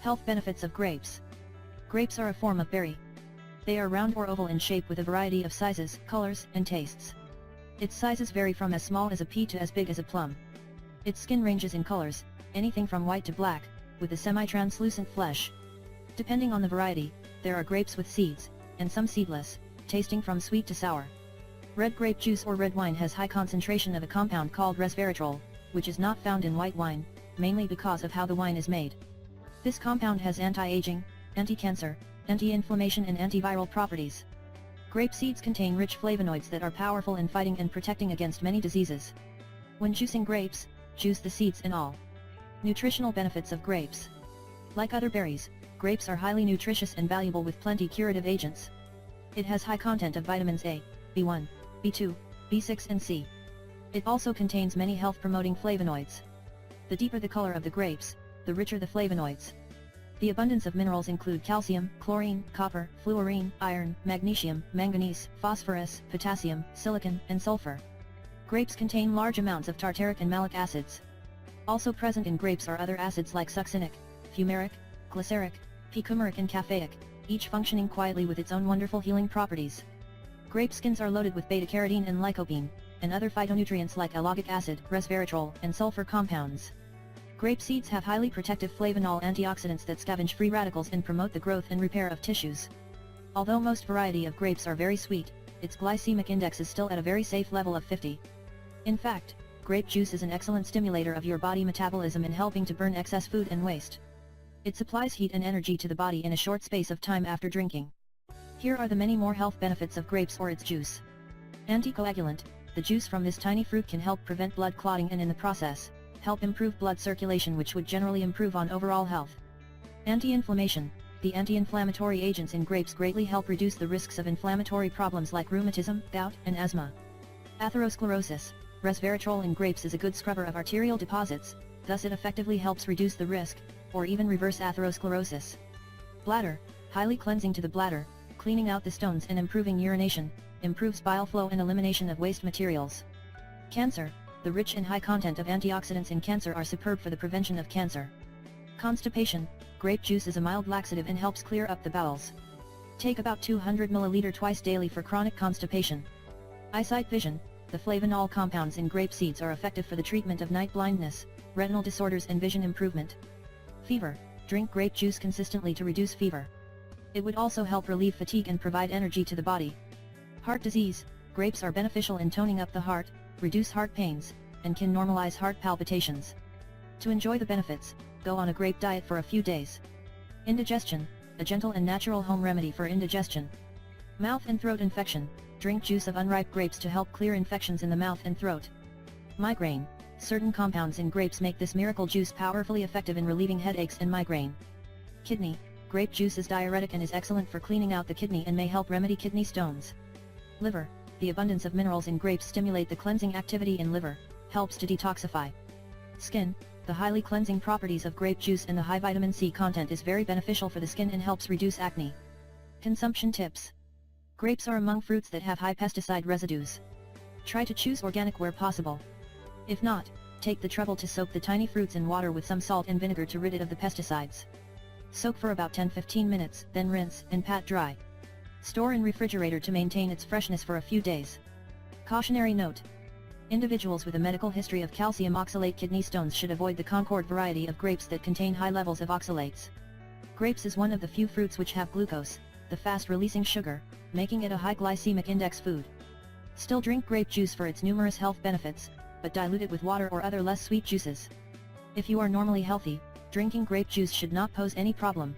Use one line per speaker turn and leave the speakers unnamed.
Health benefits of grapes. Grapes are a form of berry. They are round or oval in shape with a variety of sizes, colors, and tastes. Its sizes vary from as small as a pea to as big as a plum. Its skin ranges in colors, anything from white to black, with a semi-translucent flesh. Depending on the variety, there are grapes with seeds, and some seedless, tasting from sweet to sour. Red grape juice or red wine has high concentration of a compound called resveratrol, which is not found in white wine, mainly because of how the wine is made. This compound has anti-aging, anti-cancer, anti-inflammation and antiviral properties. Grape seeds contain rich flavonoids that are powerful in fighting and protecting against many diseases. When juicing grapes, juice the seeds and all. Nutritional benefits of grapes. Like other berries, grapes are highly nutritious and valuable with plenty curative agents. It has high content of vitamins A, B1, B2, B6 and C. It also contains many health-promoting flavonoids. The deeper the color of the grapes, the richer the flavonoids. The abundance of minerals include calcium, chlorine, copper, fluorine, iron, magnesium, manganese, phosphorus, potassium, silicon, and sulfur. Grapes contain large amounts of tartaric and malic acids. Also present in grapes are other acids like succinic, fumaric, glyceric, picumaric and caffeic, each functioning quietly with its own wonderful healing properties. Grape skins are loaded with beta-carotene and lycopene, and other phytonutrients like ellagic acid, resveratrol, and sulfur compounds. Grape seeds have highly protective flavonol antioxidants that scavenge free radicals and promote the growth and repair of tissues. Although most variety of grapes are very sweet, its glycemic index is still at a very safe level of 50. In fact, grape juice is an excellent stimulator of your body metabolism in helping to burn excess food and waste. It supplies heat and energy to the body in a short space of time after drinking. Here are the many more health benefits of grapes or its juice. Anticoagulant, the juice from this tiny fruit can help prevent blood clotting and in the process, help improve blood circulation, which would generally improve on overall health. Anti-inflammation, the anti-inflammatory agents in grapes greatly help reduce the risks of inflammatory problems like rheumatism, gout, and asthma. Atherosclerosis, resveratrol in grapes is a good scrubber of arterial deposits, thus it effectively helps reduce the risk, or even reverse atherosclerosis. Bladder, highly cleansing to the bladder, cleaning out the stones and improving urination, improves bile flow and elimination of waste materials. Cancer, the rich and high content of antioxidants in cancer are superb for the prevention of cancer. Constipation, grape juice is a mild laxative and helps clear up the bowels. Take about 200 ml twice daily for chronic constipation. Eyesight vision, the flavonol compounds in grape seeds are effective for the treatment of night blindness, retinal disorders and vision improvement. Fever, drink grape juice consistently to reduce fever. It would also help relieve fatigue and provide energy to the body. Heart disease, grapes are beneficial in toning up the heart, reduce heart pains, and can normalize heart palpitations. To enjoy the benefits, go on a grape diet for a few days. Indigestion, a gentle and natural home remedy for indigestion. Mouth and throat infection, drink juice of unripe grapes to help clear infections in the mouth and throat. Migraine, certain compounds in grapes make this miracle juice powerfully effective in relieving headaches and migraine. Kidney, grape juice is diuretic and is excellent for cleaning out the kidney and may help remedy kidney stones. Liver, the abundance of minerals in grapes stimulate the cleansing activity in liver, helps to detoxify. Skin, the highly cleansing properties of grape juice and the high vitamin C content is very beneficial for the skin and helps reduce acne. Consumption tips. Grapes are among fruits that have high pesticide residues. Try to choose organic where possible. If not, take the trouble to soak the tiny fruits in water with some salt and vinegar to rid it of the pesticides. Soak for about 10-15 minutes, then rinse and pat dry. Store in refrigerator to maintain its freshness for a few days. Cautionary note. Individuals with a medical history of calcium oxalate kidney stones should avoid the Concord variety of grapes that contain high levels of oxalates. Grapes is one of the few fruits which have glucose, the fast-releasing sugar, making it a high glycemic index food. Still drink grape juice for its numerous health benefits, but dilute it with water or other less sweet juices. If you are normally healthy, drinking grape juice should not pose any problem.